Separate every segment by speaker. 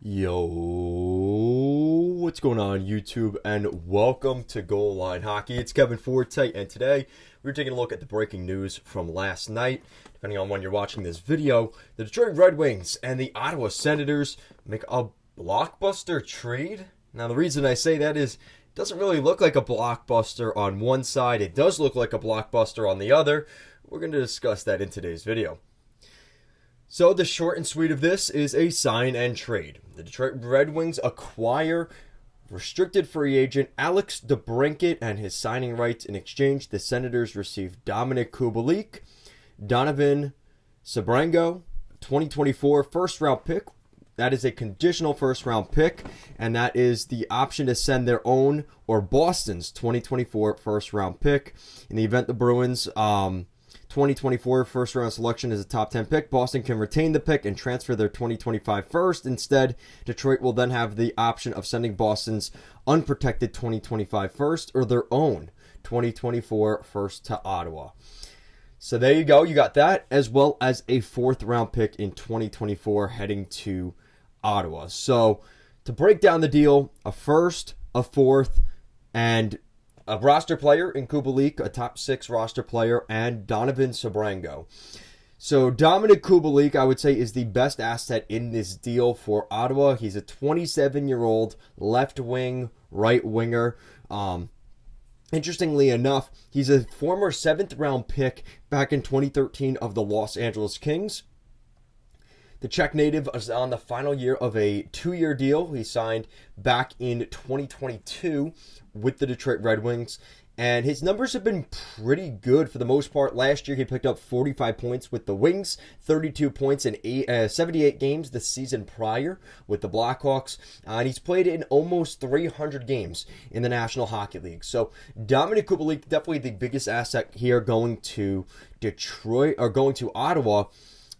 Speaker 1: Yo, what's going on YouTube, and welcome to Goal Line Hockey. It's Kevin Forte, and today we're taking a look at the breaking news from last night. Depending on when you're watching this video, the Detroit Red Wings and the Ottawa Senators make a blockbuster trade. Now, the reason I say that is it doesn't really look like a blockbuster on one side. It does look like a blockbuster on the other. We're going to discuss that in today's video. So the short and sweet of this is a sign and trade. The Detroit Red Wings acquire restricted free agent Alex Debrincat and his signing rights. In exchange, the Senators receive Dominik Kubalik, Donovan Sabrango, 2024 first-round pick. That is a conditional first-round pick, and that is the option to send their own or Boston's 2024 first-round pick. In the event the Bruins 2024 first round selection is a top 10 pick, Boston can retain the pick and transfer their 2025 first. Instead, Detroit will then have the option of sending Boston's unprotected 2025 first or their own 2024 first to Ottawa. So there you go. You got that, as well as a fourth round pick in 2024 heading to Ottawa. So to break down the deal, a first, a fourth, and a roster player in Kubalik, a top 6 roster player, and Donovan Sabrango. So Dominik Kubalik, I would say, is the best asset in this deal for Ottawa. He's a 27-year-old left wing, right winger. Interestingly enough, he's a former 7th round pick back in 2013 of the Los Angeles Kings. The Czech native is on the final year of a 2-year deal. He signed back in 2022 with the Detroit Red Wings, and his numbers have been pretty good for the most part. Last year, he picked up 45 points with the Wings, 32 points in 78 games the season prior with the Blackhawks, and he's played in almost 300 games in the National Hockey League. So Dominik Kubalik, definitely the biggest asset here going to Detroit, or going to Ottawa.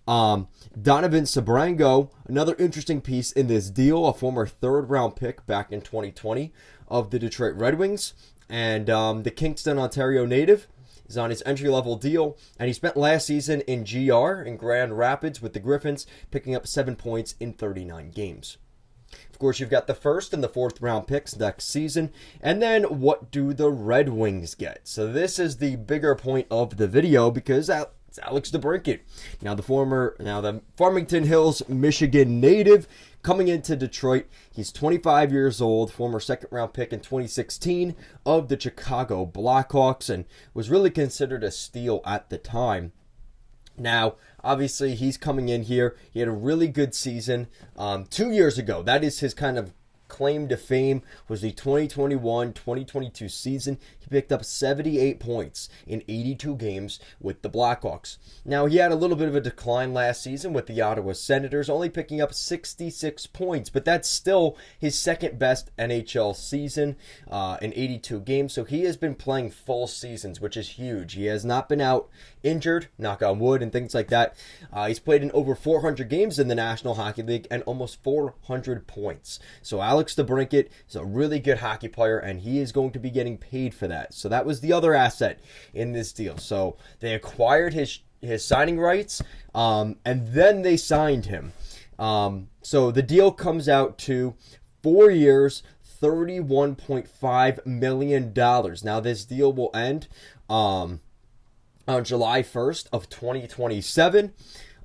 Speaker 1: Donovan Sabrango, another interesting piece in this deal, a former 3rd round pick back in 2020 of the Detroit Red Wings, and the Kingston, Ontario native is on his entry-level deal, and he spent last season in GR in Grand Rapids with the Griffins, picking up 7 points in 39 games. Of course, you've got the 1st and the 4th round picks next season. And then what do the Red Wings get? So this is the bigger point of the video, because it's Alex Debrincat. Now the Farmington Hills, Michigan native coming into Detroit. He's 25 years old, former 2nd round pick in 2016 of the Chicago Blackhawks, and was really considered a steal at the time. Now, obviously, he's coming in here. He had a really good season 2 years ago. That is his kind of claim to fame, was the 2021-2022 season. He picked up 78 points in 82 games with the Blackhawks. Now, he had a little bit of a decline last season with the Ottawa Senators, only picking up 66 points, but that's still his 2nd best NHL season in 82 games. So he has been playing full seasons, which is huge. He has not been out injured, knock on wood, and things like that. He's played in over 400 games in the National Hockey League and almost 400 points. So Alex Debrincat is a really good hockey player, and he is going to be getting paid for that. So that was the other asset in this deal. So they acquired his signing rights, and then they signed him. So the deal comes out to 4 years, $31.5 million. Now this deal will end on July 1st of 2027.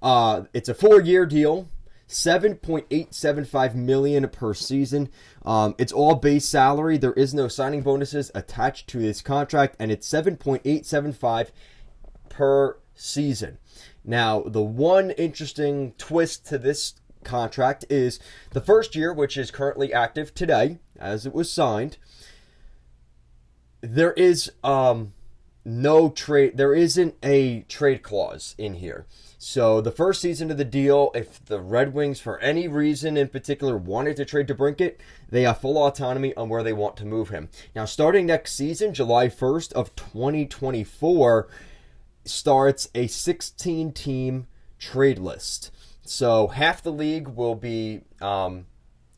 Speaker 1: It's a 4-year deal, $7.875 million per season. It's all base salary. There is no signing bonuses attached to this contract, and it's $7.875 per season. Now, the one interesting twist to this contract is the first year, which is currently active today, as it was signed. There is no trade. There isn't a trade clause in here. So the first season of the deal, if the Red Wings, for any reason in particular, wanted to trade Debrincat, they have full autonomy on where they want to move him. Now, starting next season, July 1st of 2024, starts a 16-team trade list. So half the league will be,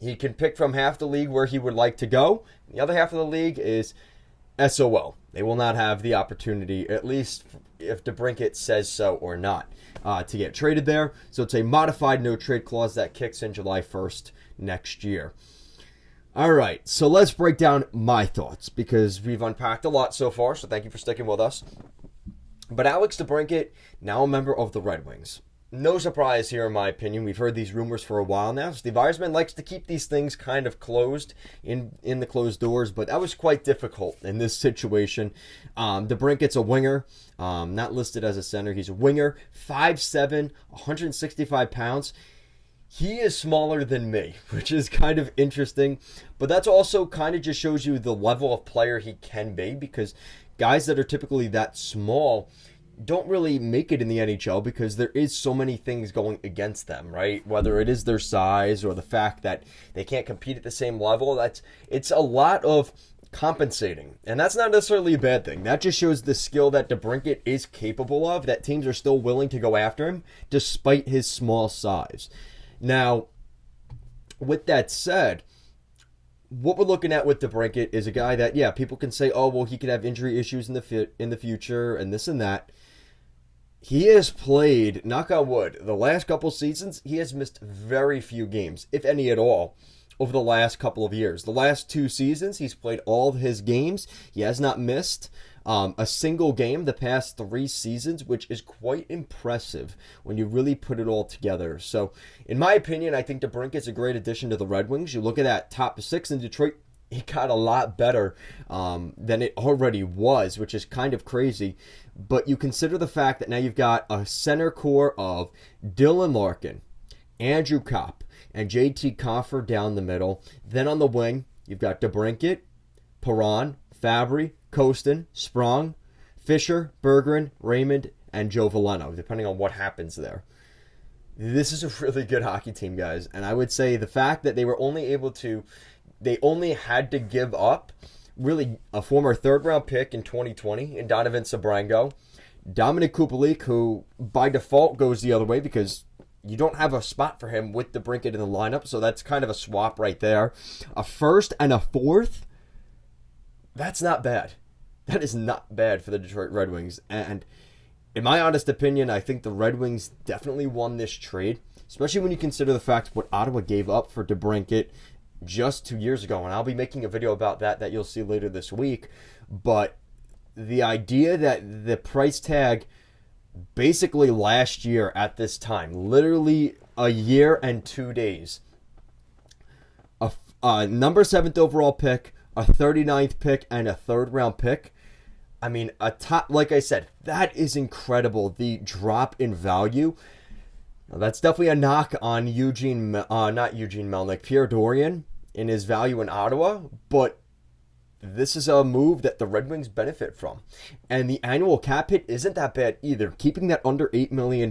Speaker 1: he can pick from half the league where he would like to go. The other half of the league is SOL. They will not have the opportunity, at least if Debrincat says so or not, to get traded there. So it's a modified no trade clause that kicks in July 1st next year. All right, so let's break down my thoughts because we've unpacked a lot so far, so thank you for sticking with us. But Alex Debrincat, now a member of the Red Wings. No surprise here, in my opinion. We've heard these rumors for a while now. Steve Yzerman likes to keep these things kind of closed in the closed doors, but that was quite difficult in this situation. Debrincat's a winger, not listed as a center. He's a winger, 5'7", 165 pounds. He is smaller than me, which is kind of interesting, but that's also kind of just shows you the level of player he can be, because guys that are typically that small don't really make it in the NHL because there is so many things going against them, right? Whether it is their size or the fact that they can't compete at the same level, it's a lot of compensating, and that's not necessarily a bad thing. That just shows the skill that Debrincat is capable of, that teams are still willing to go after him despite his small size. Now, with that said, what we're looking at with Debrincat is a guy that, yeah, people can say, oh, well, he could have injury issues in the future and this and that. He has played, knock on wood, the last couple seasons, he has missed very few games, if any at all, over the last couple of years. The last 2 seasons, he's played all of his games. He has not missed a single game the past 3 seasons, which is quite impressive when you really put it all together. So, in my opinion, I think Debrincat's a great addition to the Red Wings. You look at that top 6 in Detroit, it got a lot better than it already was, which is kind of crazy. But you consider the fact that now you've got a center core of Dylan Larkin, Andrew Kopp, and JT Compher down the middle. Then on the wing, you've got Debrincat, Perron, Fabry, Kostin, Sprong, Fisher, Bergeron, Raymond, and Joe Veleno, depending on what happens there. This is a really good hockey team, guys. And I would say the fact that they only had to give up really a former third-round pick in 2020 in Donovan Sebrango, Dominic Kupelik, who by default goes the other way because you don't have a spot for him with Debrincat in the lineup, so that's kind of a swap right there. A first and a fourth, that's not bad. That is not bad for the Detroit Red Wings. And in my honest opinion, I think the Red Wings definitely won this trade, especially when you consider the fact what Ottawa gave up for Debrincat just 2 years ago. And I'll be making a video about that you'll see later this week. But the idea that the price tag basically last year at this time, literally a year and 2 days, a number 7th overall pick, a 39th pick, and a 3rd round pick. I mean, a top, like I said, that is incredible. The drop in value. Now, that's definitely a knock on Pierre Dorion in his value in Ottawa, but this is a move that the Red Wings benefit from. And the annual cap hit isn't that bad either. Keeping that under $8 million,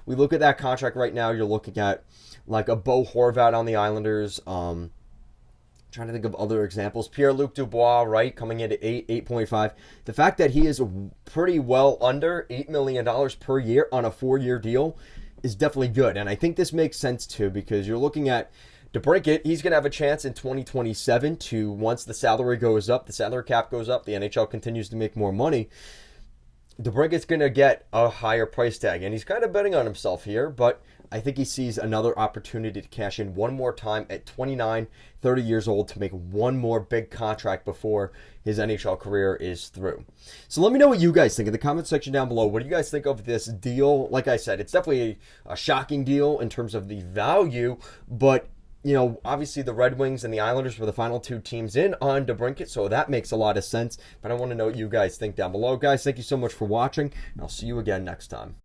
Speaker 1: we look at that contract right now, you're looking at like a Bo Horvat on the Islanders, trying to think of other examples. Pierre-Luc Dubois, right, coming in at 8.5. The fact that he is pretty well under $8 million per year on a 4-year deal is definitely good. And I think this makes sense too, because you're looking at Debrincat, he's going to have a chance in 2027 to, once the salary goes up, the salary cap goes up, the NHL continues to make more money, Debrincat's going to get a higher price tag. And he's kind of betting on himself here, but I think he sees another opportunity to cash in one more time at 29, 30 years old to make one more big contract before his NHL career is through. So let me know what you guys think in the comment section down below. What do you guys think of this deal? Like I said, it's definitely a shocking deal in terms of the value, but obviously the Red Wings and the Islanders were the final 2 teams in on Debrincat, so that makes a lot of sense. But I want to know what you guys think down below. Guys, thank you so much for watching, and I'll see you again next time.